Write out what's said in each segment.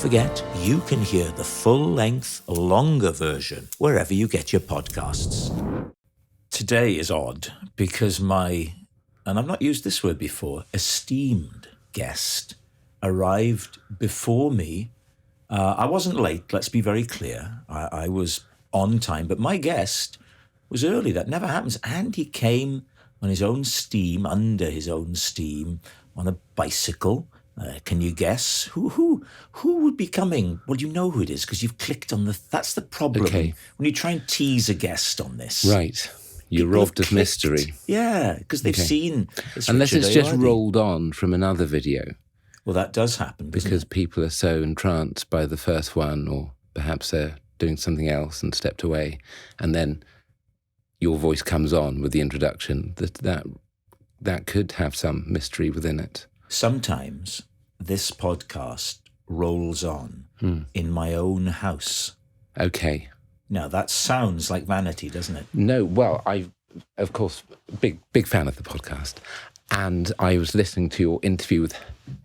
forget, you can hear the full-length, longer version wherever you get your podcasts. Today is odd because my, and I've not used this word before, esteemed guest arrived before me. I wasn't late, let's be very clear. I was on time, but my guest was early. That never happens. And he came on his own steam, under his own steam, on a bicycle. Can you guess? Who would be coming? Well, you know who it is because you've clicked on the... That's the problem. Okay. When you try and tease a guest on this. Right. You're robbed of mystery. Yeah, because they've seen... Unless it's just rolled on from another video. Well, that does happen, because people are so entranced by the first one, or perhaps they're doing something else and stepped away, and then your voice comes on with the introduction. That could have some mystery within it. Sometimes this podcast rolls on in my own house. Okay. Now, that sounds like vanity, doesn't it? No, well, I, of course, big fan of the podcast. And I was listening to your interview with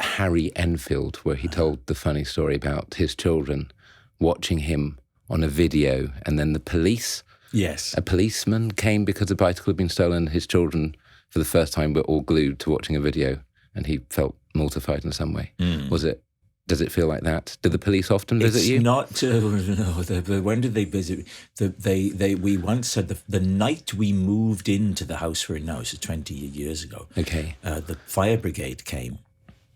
Harry Enfield, where he told the funny story about his children watching him on a video, and then the police. Yes. A policeman came because a bicycle had been stolen. His children, for the first time, were all glued to watching a video, and he felt mortified in some way. Does it feel like that? Do the police often visit you? It's not. No. When did they visit? We once said the night we moved into the house we're in now, so 20 years ago. Okay. The fire brigade came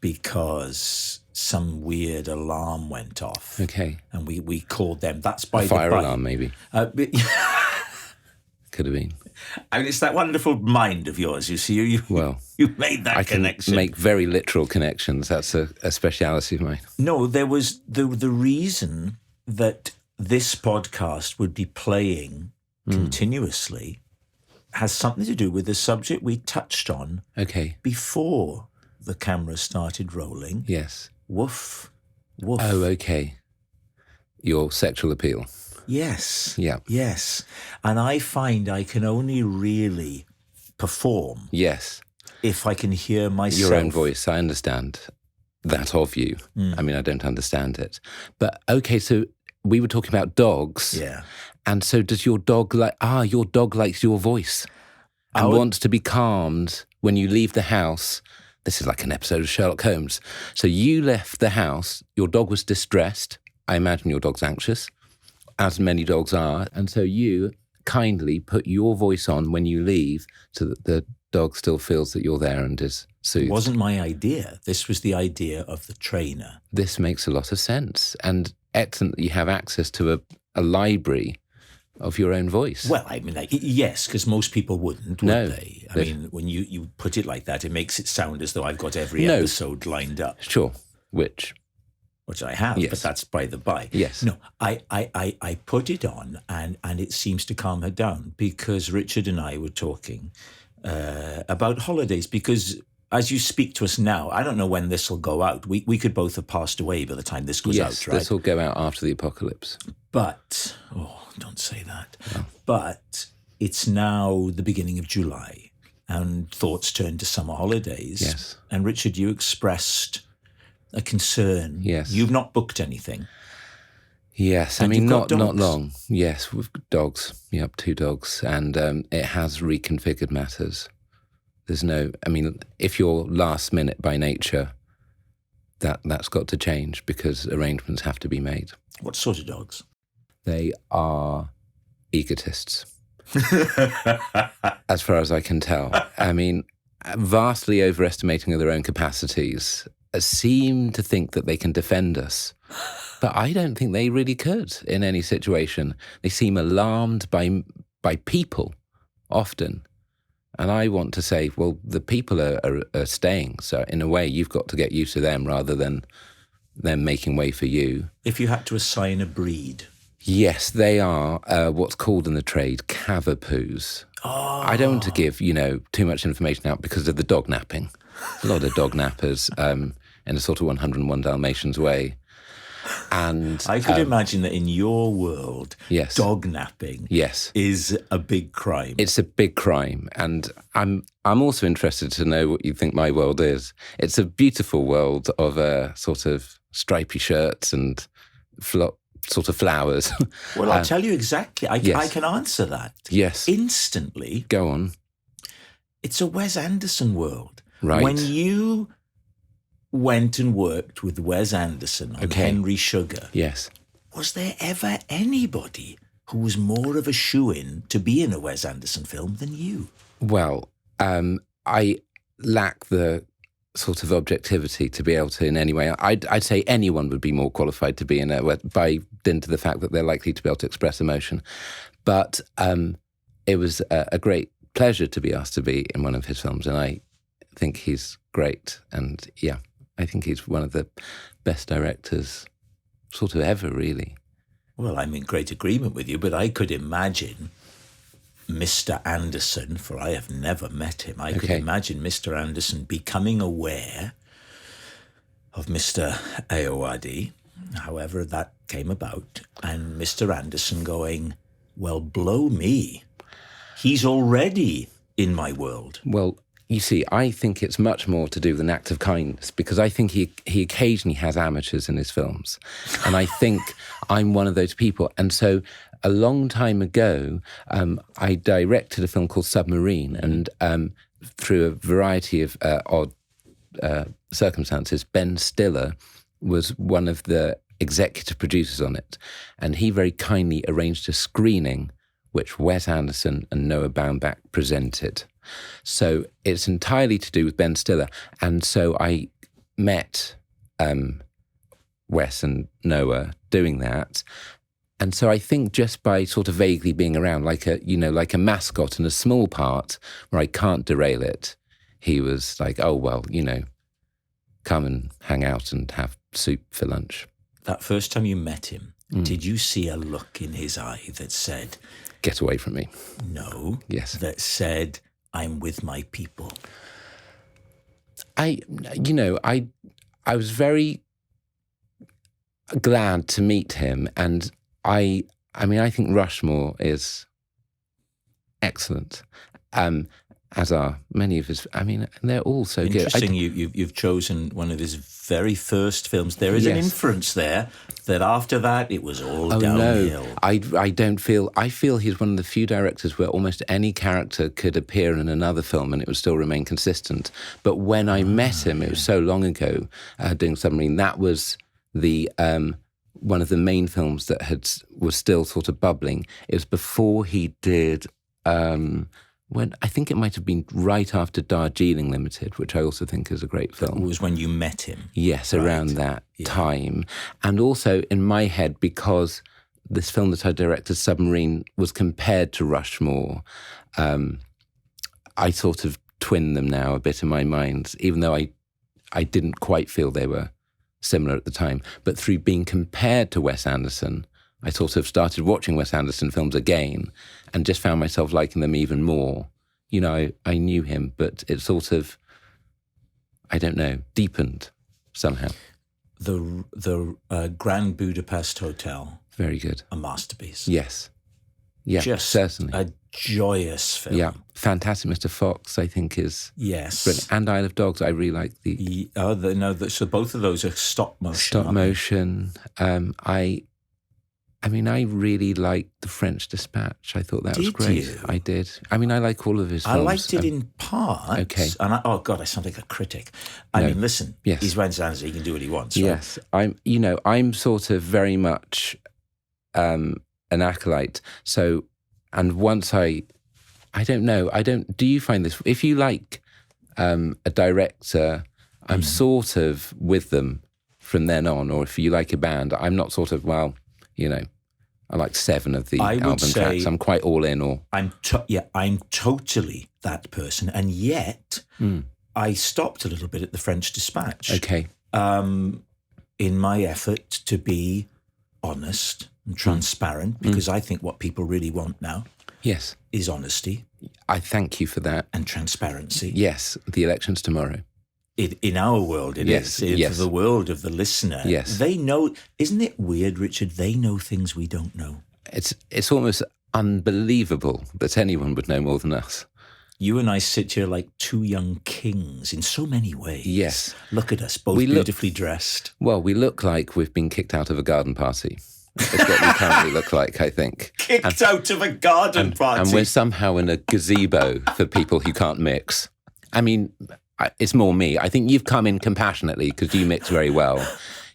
because some weird alarm went off. Okay. And we called them. That's by a fire alarm, maybe. Could have been. I mean, it's that wonderful mind of yours. You see, you made that connection. I can make very literal connections. That's a speciality of mine. No, there was the reason that this podcast would be playing continuously has something to do with the subject we touched on. Okay. Before the camera started rolling. Yes. Woof, woof. Oh, okay. Your sexual appeal. Yes. Yeah. Yes. And I find I can only really perform. Yes. If I can hear myself. Your own voice. I understand that of you. I mean, I don't understand it. But okay, so we were talking about dogs. Yeah. And so does your dog your dog likes your voice and wants to be calmed when you leave the house. This is like an episode of Sherlock Holmes. So you left the house, your dog was distressed. I imagine your dog's anxious, as many dogs are. And so you kindly put your voice on when you leave so that the dog still feels that you're there and is soothed. It wasn't my idea. This was the idea of the trainer. This makes a lot of sense. And excellent that you have access to a library of your own voice. Well, I mean, yes, because most people wouldn't, would they? I mean, when you put it like that, it makes it sound as though I've got every episode lined up. Sure, which I have, but that's by the by. Yes. No, I put it on and it seems to calm her down because Richard and I were talking about holidays because as you speak to us now, I don't know when this will go out. We could both have passed away by the time this goes out, right? This will go out after the apocalypse. But, don't say that. No. But it's now the beginning of July and thoughts turn to summer holidays. Yes. And Richard, you expressed a concern. Yes. You've not booked anything. Yes, and I mean, not long. Yes, we've got dogs. Yep, 2 dogs. And it has reconfigured matters. There's if you're last minute by nature, that's got to change because arrangements have to be made. What sort of dogs? They are egotists, as far as I can tell. I mean, vastly overestimating their own capacities, seem to think that they can defend us. But I don't think they really could in any situation. They seem alarmed by people often. And I want to say, well, the people are staying. So in a way, you've got to get used to them rather than them making way for you. If you had to assign a breed. Yes, they are what's called in the trade cavapoos. Oh. I don't want to give, too much information out because of the dog napping. A lot of dog nappers in a sort of 101 Dalmatians way. And I could imagine that in your world, yes, dog napping is a big crime. It's a big crime. And I'm also interested to know what you think my world is. It's a beautiful world of a sort of stripy shirts and sort of flowers. Well, I'll tell you exactly. I can answer that. Yes. Instantly. Go on. It's a Wes Anderson world. Right. When you went and worked with Wes Anderson on Henry Sugar, yes, was there ever anybody who was more of a shoo-in to be in a Wes Anderson film than you? Well, I lack the sort of objectivity to be able to in any way. I'd say anyone would be more qualified to be in by dint of the fact that they're likely to be able to express emotion. But it was a great pleasure to be asked to be in one of his films, and I think he's great. And yeah, I think he's one of the best directors sort of ever, really. Well, I'm in great agreement with you, but I could imagine Mr. Anderson, for I have never met him, I could imagine Mr. Anderson becoming aware of Mr. Ayoade, however that came about, and Mr. Anderson going, well, blow me. He's already in my world. Well, you see, I think it's much more to do with an act of kindness, because I think he occasionally has amateurs in his films. And I think I'm one of those people. And so a long time ago, I directed a film called Submarine, and through a variety of odd circumstances, Ben Stiller was one of the executive producers on it. And he very kindly arranged a screening which Wes Anderson and Noah Baumbach presented. So it's entirely to do with Ben Stiller. And so I met Wes and Noah doing that. And so I think just by sort of vaguely being around, like a mascot in a small part where I can't derail it, he was like, oh, well, come and hang out and have soup for lunch. That first time you met him, did you see a look in his eye that said, get away from me? No. Yes. That said, I'm with my people. I was very glad to meet him, and I think Rushmore is excellent, as are many of his. They're all so good. Interesting. You've chosen one of his very first films. There is an inference there that after that it was all downhill. No, I don't feel. I feel he's one of the few directors where almost any character could appear in another film and it would still remain consistent. But when I met him, it was so long ago, doing Submarine. That was the one of the main films that was still sort of bubbling. It was before he did. When I think it might have been right after Darjeeling Limited, which I also think is a great film. It was when you met him. Yes, right. Around that time. And also in my head, because this film that I directed, Submarine, was compared to Rushmore, I sort of twin them now a bit in my mind, even though I didn't quite feel they were similar at the time. But through being compared to Wes Anderson, I sort of started watching Wes Anderson films again and just found myself liking them even more. I knew him, but it sort of, I don't know, deepened somehow. The Grand Budapest Hotel. Very good. A masterpiece. Yes. Yeah, just certainly. A joyous film. Yeah. Fantastic Mr. Fox, I think, is brilliant. And Isle of Dogs, I really like so both of those are stop motion. Stop motion. I really liked The French Dispatch. I thought that was great. You? I did. I like all of his films. I liked it in parts. Okay. And I sound like a critic. Listen, he's Wes Anderson, he can do what he wants. Right? Yes. I'm sort of very much an acolyte. So, and once I don't know, do you find this, if you like a director, I'm sort of with them from then on, or if you like a band, I'm not sort of, I like 7 of the album tracks. I'm quite all in. Or I'm totally that person, and yet I stopped a little bit at The French Dispatch. Okay. In my effort to be honest and transparent, because I think what people really want now, is honesty. I thank you for that. And transparency. Yes, the election's tomorrow. In our world, it is. In the world of the listener. Yes. They know, isn't it weird, Richard? They know things we don't know. It's almost unbelievable that anyone would know more than us. You and I sit here like two young kings in so many ways. Yes. Look at us, both beautifully dressed. Well, we look like we've been kicked out of a garden party. It's what we currently look like, I think. Kicked out of a garden party. And we're somehow in a gazebo for people who can't mix. I mean, it's more me. I think you've come in compassionately because you mix very well.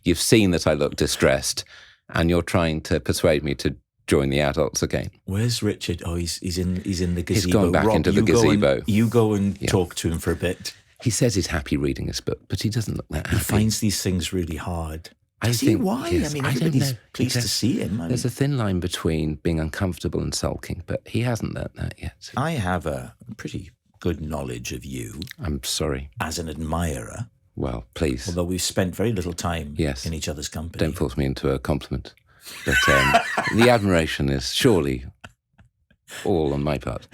You've seen that I look distressed and you're trying to persuade me to join the adults again. Where's Richard? Oh, he's in the gazebo. He's gone back Rob, into the gazebo. You go and talk to him for a bit. He says he's happy reading his book, but he doesn't look that happy. He finds these things really hard. I think why? Yes, I mean, I don't everybody's know. pleased to see him. There's a thin line between being uncomfortable and sulking, but he hasn't learnt that yet. I have a pretty good knowledge of you. I'm sorry. As an admirer. Well, please. Although we've spent very little time in each other's company. Don't force me into a compliment. But the admiration is surely all on my part.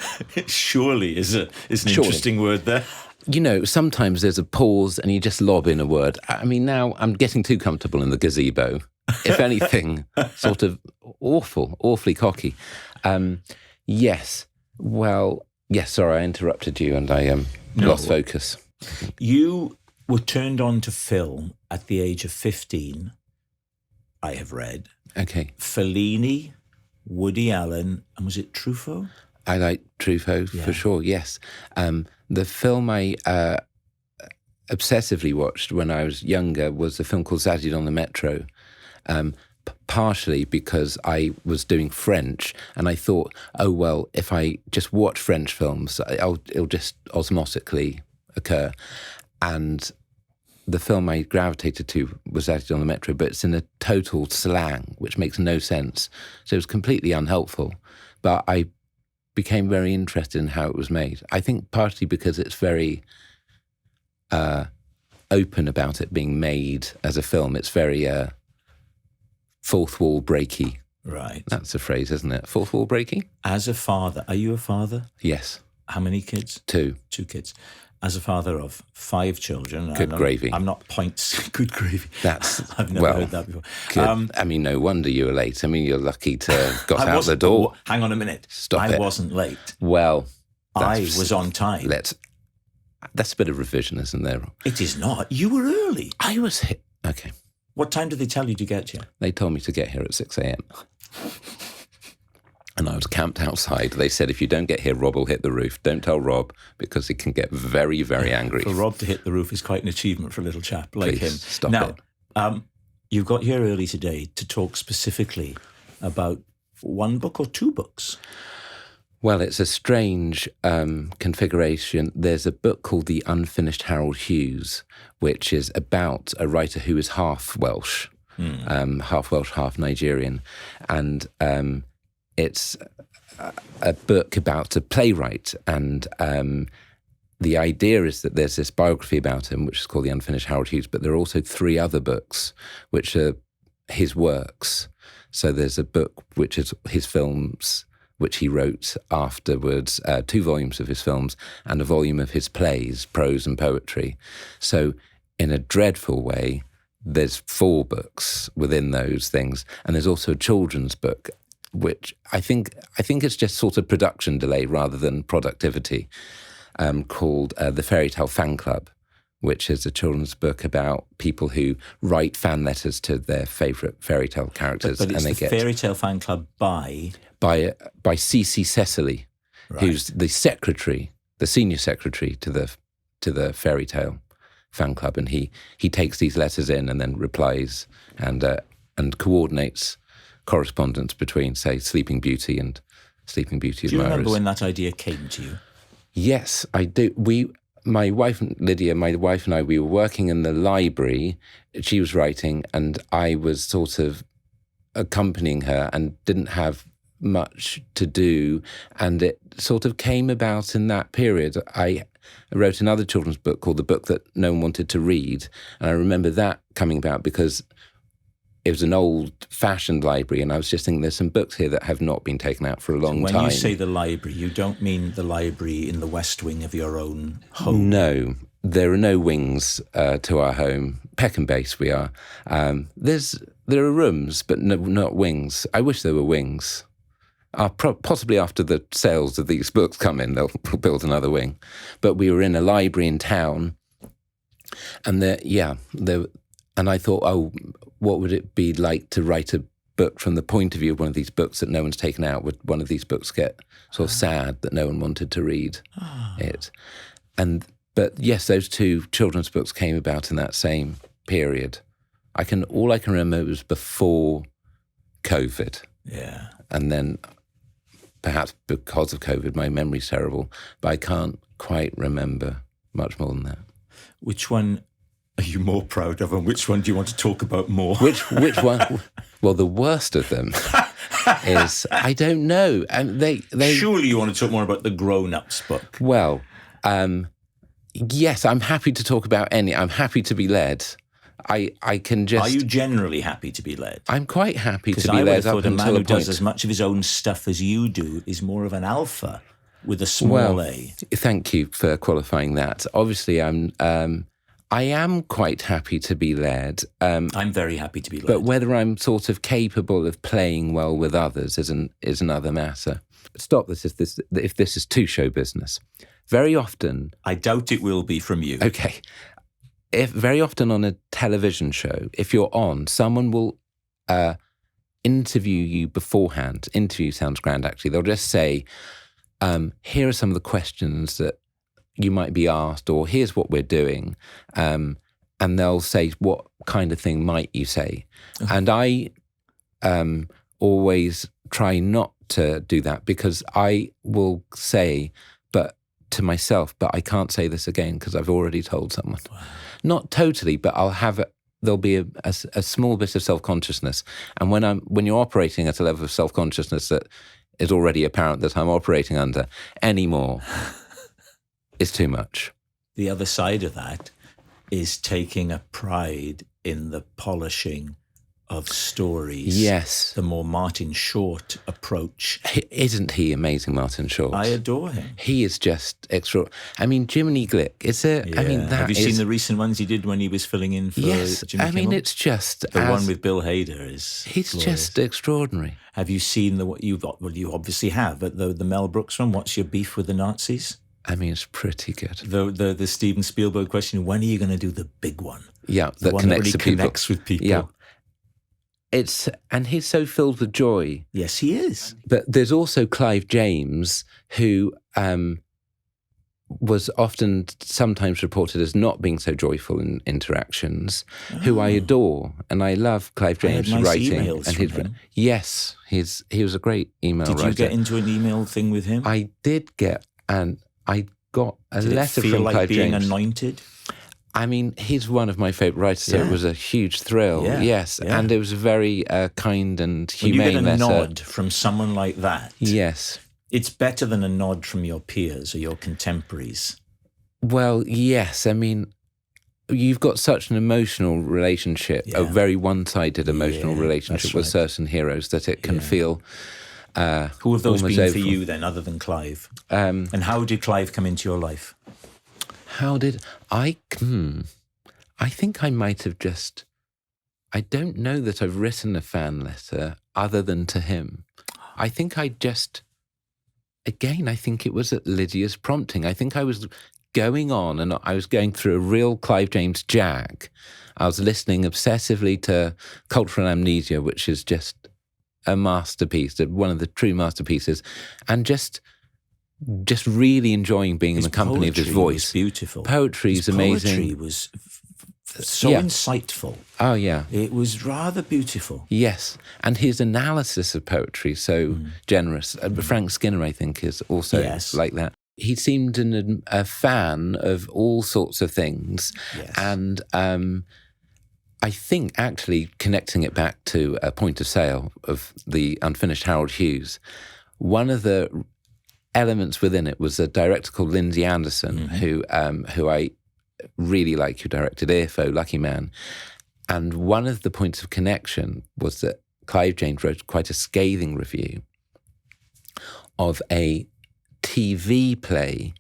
Surely is an interesting word there. You know, sometimes there's a pause and you just lob in a word. I mean, now I'm getting too comfortable in the gazebo. If anything, sort of awfully cocky. Yes. Well, yes, sorry, I interrupted you and I lost focus. You were turned on to film at the age of 15, I have read. Okay. Fellini, Woody Allen, and was it Truffaut? I like Truffaut for sure, yes. The film I obsessively watched when I was younger was a film called Zadig on the Metro, partially because I was doing French and I thought, oh, well, if I just watch French films, it'll just osmotically occur. And the film I gravitated to was Zadig on the Metro, but it's in a total slang, which makes no sense. So it was completely unhelpful. But I became very interested in how it was made. I think partly because it's very open about it being made as a film. It's very fourth wall breaky. Right. That's a phrase, isn't it? Fourth wall breaky? As a father, are you a father? Yes. How many kids? 2. 2 kids. As a father of 5 children. Good gravy. I'm not points. Good gravy. I've never heard that before. I mean, no wonder you were late. I mean, you're lucky to have got out the door. Hang on a minute. I wasn't late. Well, I was on time. That's a bit of revisionism there. It is not. You were early. I was hit. Okay. What time did they tell you to get here? They told me to get here at 6 a.m. And I was camped outside. They said, if you don't get here, Rob will hit the roof. Don't tell Rob because he can get very, very angry. For Rob to hit the roof is quite an achievement for a little chap like him. Stop it. Now, you got here early today to talk specifically about one book or 2 books. Well, it's a strange configuration. There's a book called The Unfinished Harold Hughes, which is about a writer who is half Welsh, half Nigerian. And it's a book about a playwright. And the idea is that there's this biography about him, which is called The Unfinished Harold Hughes, but there are also 3 other books, which are his works. So there's a book which is his films, which he wrote afterwards, 2 volumes of his films, and a volume of his plays, prose and poetry. So in a dreadful way, there's 4 books within those things. And there's also a children's book, which I think it's just sort of production delay rather than productivity, called The Fairy Tale Fan Club, which is a children's book about people who write fan letters to their favourite fairy tale characters. But it's the Fairy Tale Fan Club by C.C. Cecily, who's the secretary, the senior secretary to the Fairy Tale Fan Club, and he takes these letters in and then replies and coordinates correspondence between, say, Sleeping Beauty and Sleeping Beauty admirers. Do you remember when that idea came to you? Yes, I do. My wife, Lydia, we were working in the library. She was writing and I was sort of accompanying her and didn't have much to do. And it sort of came about in that period. I wrote another children's book called The Book That No One Wanted to Read. And I remember that coming about because it was an old-fashioned library, and I was just thinking there's some books here that have not been taken out for a long time. When you say the library, you don't mean the library in the west wing of your own home? No, there are no wings to our home. Peck and base we are. There are rooms, but no, not wings. I wish there were wings. Possibly after the sales of these books come in, they'll build another wing. But we were in a library in town, and and I thought, oh, what would it be like to write a book from the point of view of one of these books that no one's taken out? Would one of these books get sort of sad that no one wanted to read it? But yes, those two children's books came about in that same period. All I can remember was before COVID. Yeah. And then perhaps because of COVID, my memory's terrible, but I can't quite remember much more than that. Which one are you more proud of, and which one do you want to talk about more? Which one? Well, the worst of them is, I don't know. And they Surely you want to talk more about the grown-ups book. Well, yes, I'm happy to talk about any. I'm happy to be led. I can just... Are you generally happy to be led? I'm quite happy to be I would led have up thought a until man a who does point. as much of his own stuff as you do is more of an alpha with a small a. Thank you for qualifying that. Obviously, I am quite happy to be led. I'm very happy to be led. But whether I'm sort of capable of playing well with others is another matter. Stop this if this is too show business. Very often... I doubt it will be from you. Okay. Very often on a television show, if you're on, someone will interview you beforehand. Interview sounds grand, actually. They'll just say, here are some of the questions that you might be asked, or here's what we're doing. And they'll say, what kind of thing might you say? Okay. And I always try not to do that, because I will say, to myself, but I can't say this again because I've already told someone. Wow. Not totally, but there'll be a small bit of self-consciousness. And when you're operating at a level of self-consciousness that is already apparent that I'm operating under, anymore is too much. The other side of that is taking a pride in the polishing of stories. Yes. The more Martin Short approach. Isn't he amazing, Martin Short? I adore him. He is just extra. I mean, Jiminy Glick, Have you seen the recent ones he did when he was filling in for Yes, Jimmy Kimmel? I mean, it's just... The one with Bill Hader is He's glorious. Just extraordinary. Have you seen you obviously have, but the Mel Brooks one, What's Your Beef with the Nazis? I mean, it's pretty good. The Steven Spielberg question, when are you going to do the big one? Yeah, the one that really connects with people. Yeah. And he's so filled with joy. Yes, he is. But there's also Clive James, who was sometimes reported as not being so joyful in interactions, who I adore. And I love Clive James' writing. Emails from him. Yes, he was a great email writer. Did you get into an email thing with him? I did get, and I got a letter from Clive James. Did it feel like being James. anointed? I mean, he's one of my favourite writers, so it was a huge thrill. Yeah. Yes, and it was a very kind and humane letter. When you get a letter. nod from someone like that, yes, it's better than a nod from your peers or your contemporaries. Well, yes. I mean, you've got such an emotional relationship, a very one-sided emotional relationship with certain heroes that it can feel... Who have those been for you then, other than Clive? And how did Clive come into your life? How did I think I might have just... I don't know that I've written a fan letter other than to him. I think I just... Again, I think it was at Lydia's prompting. I think I was going on and I was going through a real Clive James jag. I was listening obsessively to Cultural Amnesia, which is just a masterpiece, one of the true masterpieces, and just really enjoying being in the company of his voice. Was beautiful. Poetry's amazing. Poetry was so insightful. Oh, yeah. It was rather beautiful. Yes. And his analysis of poetry, so generous. Frank Skinner, I think, is also like that. He seemed a fan of all sorts of things. Yes. And I think, actually, connecting it back to a point of sale of the unfinished Harold Hughes, one of the elements within it was a director called Lindsay Anderson, who I really like, who directed Earfo, Lucky Man. And one of the points of connection was that Clive James wrote quite a scathing review of a TV play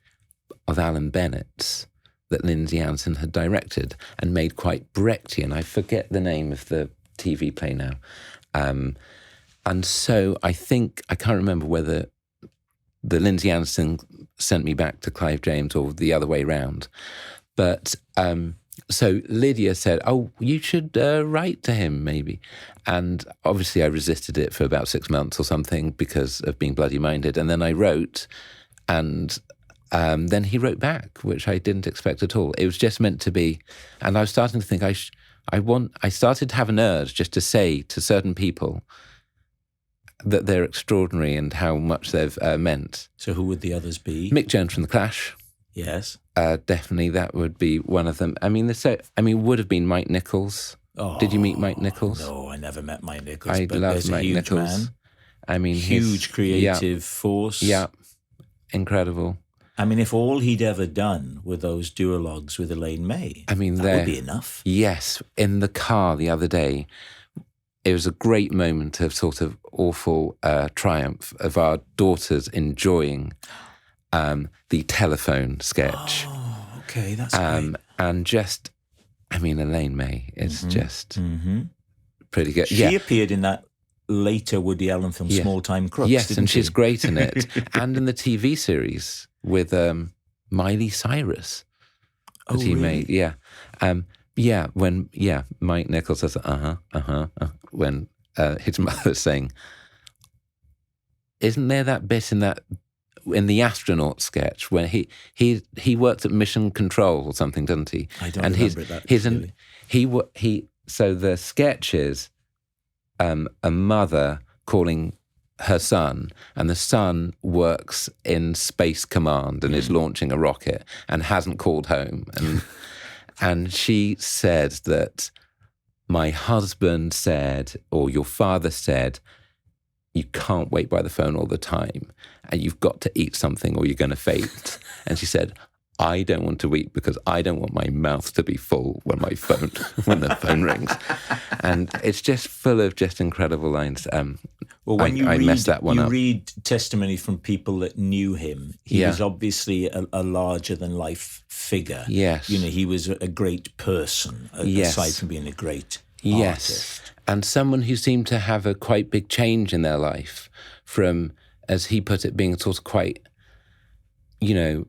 of Alan Bennett's that Lindsay Anderson had directed and made quite Brechtian. I forget the name of the TV play now. And so I can't remember whether the Lindsay Anderson sent me back to Clive James or the other way round. But so Lydia said, "Oh, you should write to him maybe." And obviously I resisted it for about 6 months or something because of being bloody minded. And then I wrote, and then he wrote back, which I didn't expect at all. It was just meant to be. And I was starting to think I started to have an urge just to say to certain people that they're extraordinary and how much they've meant. So who would the others be? Mick Jones from The Clash. Yes. Definitely that would be one of them. I mean, would have been Mike Nichols. Oh, did you meet Mike Nichols? No, I never met Mike Nichols. I but love there's Mike a huge Nichols. Man, I mean, huge creative force. Yeah, incredible. I mean, if all he'd ever done were those duologues with Elaine May, that would be enough. Yes, in the car the other day, it was a great moment of sort of awful triumph of our daughters enjoying the telephone sketch. Oh, okay, that's great. And just, I mean, Elaine May is just pretty good. She appeared in that later Woody Allen film, Small Time Crooks, yes, didn't and she? she's great in it. And in the TV series with Miley Cyrus that he made. Yeah. When Mike Nichols says, when his mother's saying, isn't there that bit in the astronaut sketch when he worked at Mission Control or something, doesn't he? I don't remember that. So the sketch is a mother calling her son, and the son works in Space Command and is launching a rocket and hasn't called home. And she said that my husband said, or your father said, you can't wait by the phone all the time and you've got to eat something or you're going to faint. And she said, I don't want to eat because I don't want my mouth to be full when the phone rings. And it's just full of just incredible lines. Well, when I messed that one up. You read testimony from people that knew him. He was obviously a larger-than-life figure. Yes. You know, he was a great person, aside from being a great artist. And someone who seemed to have a quite big change in their life from, as he put it, being sort of quite, you know,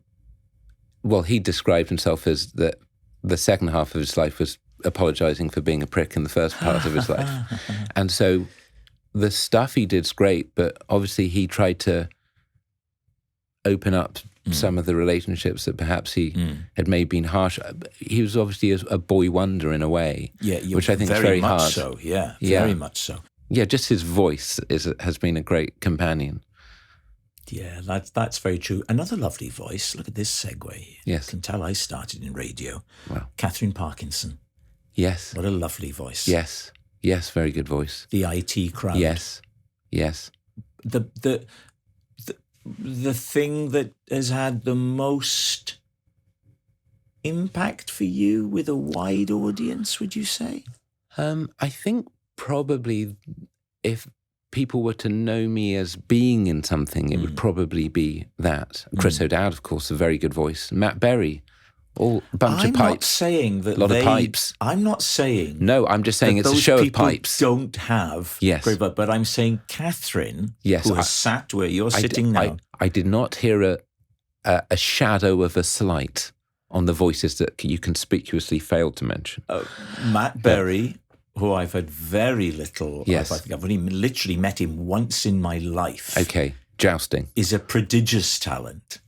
well, he described himself as that the second half of his life was apologising for being a prick in the first part of his life. And so the stuff he did's great, but obviously he tried to open up some of the relationships that perhaps he had maybe been harsh. He was obviously a boy wonder in a way, which I think is very hard. So, very much so. Yeah, just his voice has been a great companion. Yeah, that's very true. Another lovely voice. Look at this segue. Yes. You can tell I started in radio. Wow. Catherine Parkinson. Yes. What a lovely voice. Yes. Yes, very good voice. The IT crowd. Yes. Yes. The thing that has had the most impact for you with a wide audience, would you say? I think probably if people were to know me as being in something, it would probably be that. Chris O'Dowd, of course, a very good voice. Matt Berry, a bunch of pipes. I'm not saying that a lot of pipes. I'm not saying. No, I'm just saying it's a show of pipes. Don't have. Yes. But I'm saying Catherine, yes, who has sat where you're sitting now. I did not hear a shadow of a slight on the voices that you conspicuously failed to mention. Matt Berry, who I've had very little. Yes. I think I've only literally met him once in my life. Okay, jousting. Is a prodigious talent.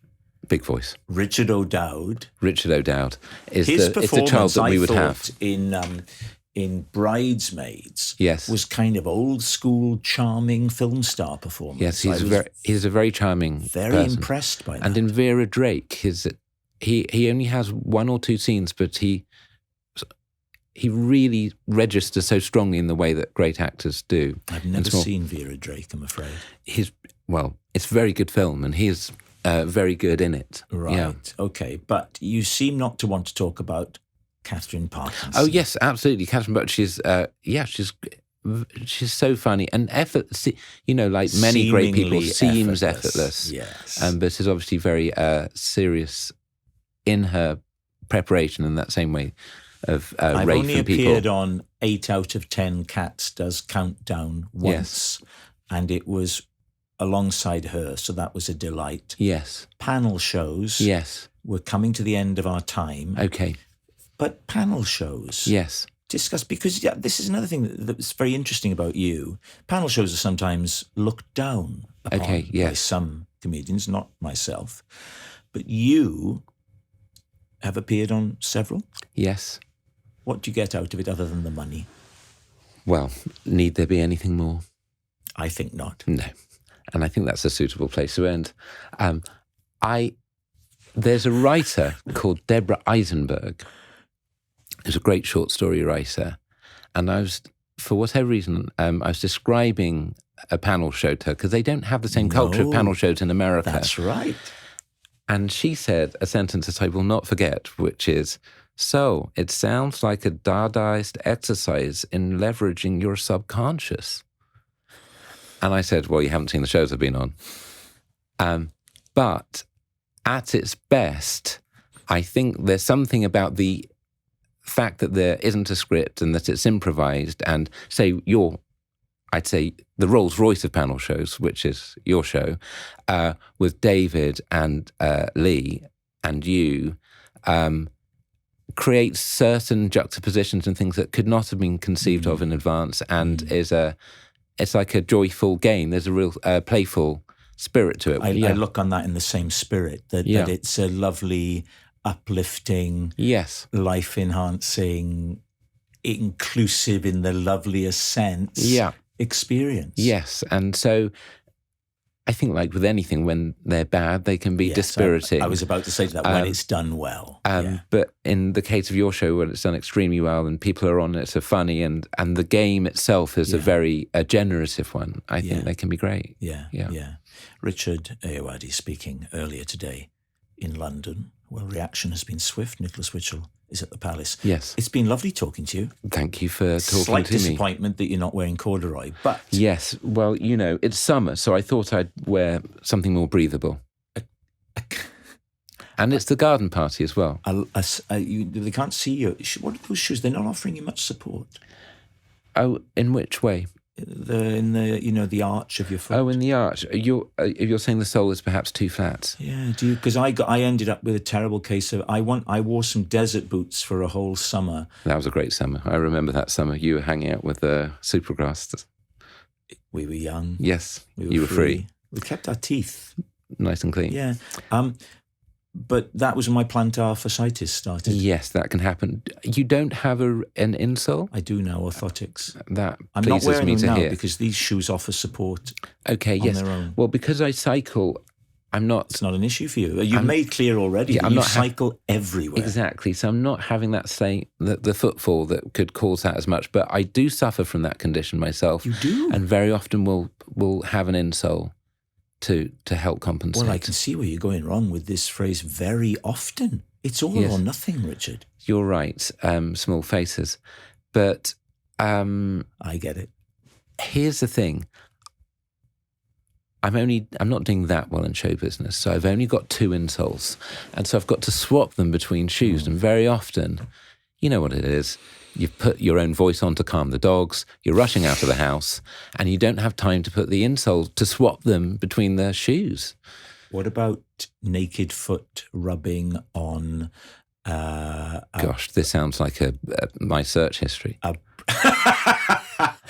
Big voice. Richard Ayoade. Richard Ayoade is the child that we would have. In Bridesmaids, yes, was kind of old school, charming film star performance. Yes, he's a very charming person. Impressed by that. And in Vera Drake, he only has one or two scenes, but he really registers so strongly in the way that great actors do. I've never seen Vera Drake, I'm afraid. It's a very good film, and he's very good in it. Right, yeah. Okay. But you seem not to want to talk about Catherine Parkinson. Oh, yes, absolutely. Catherine, but she's so funny and effortless, like many great people, seems effortless. Yes. But is obviously very serious in her preparation in that same way of I've Ray only from people. appeared on 8 out of 10 Cats Does Countdown once. Yes. and it was alongside her, so that was a delight. Yes. Panel shows. Yes. We're coming to the end of our time. Okay. But panel shows. Yes. Discuss, because this is another thing that's very interesting about you. Panel shows are sometimes looked down upon by some comedians, not myself. But you have appeared on several. Yes. What do you get out of it other than the money? Well, need there be anything more? I think not. No. And I think that's a suitable place to end. There's a writer called Deborah Eisenberg, who's a great short story writer. And I was, for whatever reason, I was describing a panel show to her, because they don't have the same culture of panel shows in America. That's right. And she said a sentence that I will not forget, which is, "So it sounds like a Dadaist exercise in leveraging your subconscious." And I said, "Well, you haven't seen the shows I've been on." But at its best, I think there's something about the fact that there isn't a script and that it's improvised, and I'd say the Rolls Royce of panel shows, which is your show, with David and Lee and you, creates certain juxtapositions and things that could not have been conceived of in advance, and it's like a joyful game. There's a real playful spirit to it. I look on that in the same spirit, that it's a lovely, uplifting, life-enhancing, inclusive in the loveliest sense experience. Yes, and so I think, like with anything, when they're bad, they can be dispiriting. I was about to say that, when it's done well. But in the case of your show, when it's done extremely well and people are on it, so funny, and the game itself is a very generative one, I think they can be great. Yeah. Richard Ayoade speaking earlier today in London. Well, reaction has been swift. Nicholas Witchell is at the Palace. Yes. It's been lovely talking to you. Thank you for talking Slight to me. Slight disappointment that you're not wearing corduroy, but... Yes, well, it's summer, so I thought I'd wear something more breathable. And it's the garden party as well. They can't see you. What are those shoes? They're not offering you much support. Oh, in which way? In the arch of your foot. Oh, in the arch. You're saying the sole is perhaps too flat. Yeah, because I ended up with a terrible case of I wore some desert boots for a whole summer. That was a great summer. I remember that summer. You were hanging out with Supergrass. We were young. Yes, you were free. We kept our teeth nice and clean. Yeah. But that was when my plantar fasciitis started. Yes, that can happen. You don't have an insole? I do now, orthotics. That I'm not pleases wearing me them to now hear. because these shoes offer support on their own. Well, because I cycle, I'm not... It's not an issue for you. You've made clear already that you cycle everywhere. Exactly. So I'm not having that the footfall that could cause that as much. But I do suffer from that condition myself. You do? And very often will have an insole to help compensate. Well, I can see where you're going wrong with this phrase very often. It's all or nothing, Richard. You're right. Small faces. But... I get it. Here's the thing. I'm not doing that well in show business, so I've only got 2 insoles. And so I've got to swap them between shoes. And very often, you know what it is. You put your own voice on to calm the dogs, you're rushing out of the house, and you don't have time to put the insole to swap them between the shoes. What about naked foot rubbing on... Gosh, this sounds like my search history.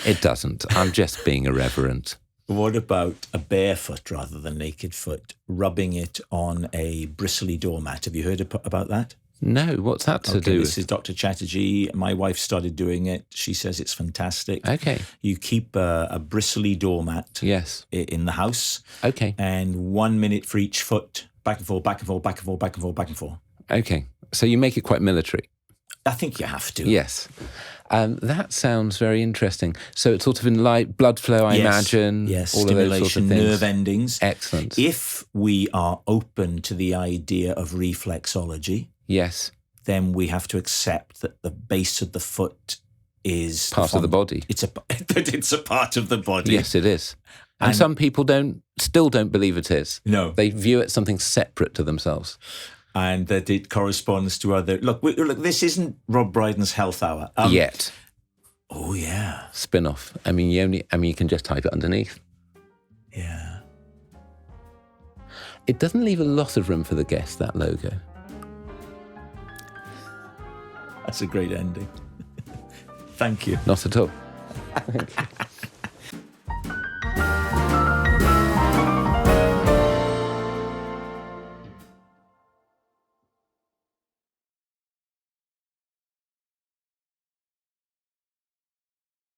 It doesn't. I'm just being irreverent. What about a barefoot rather than naked foot, rubbing it on a bristly doormat? Have you heard about that? No, what's that to do? This is Dr. Chatterjee. My wife started doing it. She says it's fantastic. Okay. You keep a bristly doormat in the house. Okay. And 1 minute for each foot, back and forth, back and forth, back and forth, back and forth, back and forth. Okay. So you make it quite military. I think you have to. Yes. That sounds very interesting. So it's sort of in light blood flow, I imagine. Yes, all stimulation, of those sort of things. nerve endings. Excellent. If we are open to the idea of reflexology, then we have to accept that the base of the foot is part of the body. It's a part of the body. Yes, it is. And some people still don't believe it is. No. They view it something separate to themselves. And that it corresponds to other... Look, this isn't Rob Brydon's Health Hour. Yet. Oh, yeah. Spin-off. I mean, you can just type it underneath. Yeah. It doesn't leave a lot of room for the guest, that logo. That's a great ending. Thank you. Not at all. Thank you.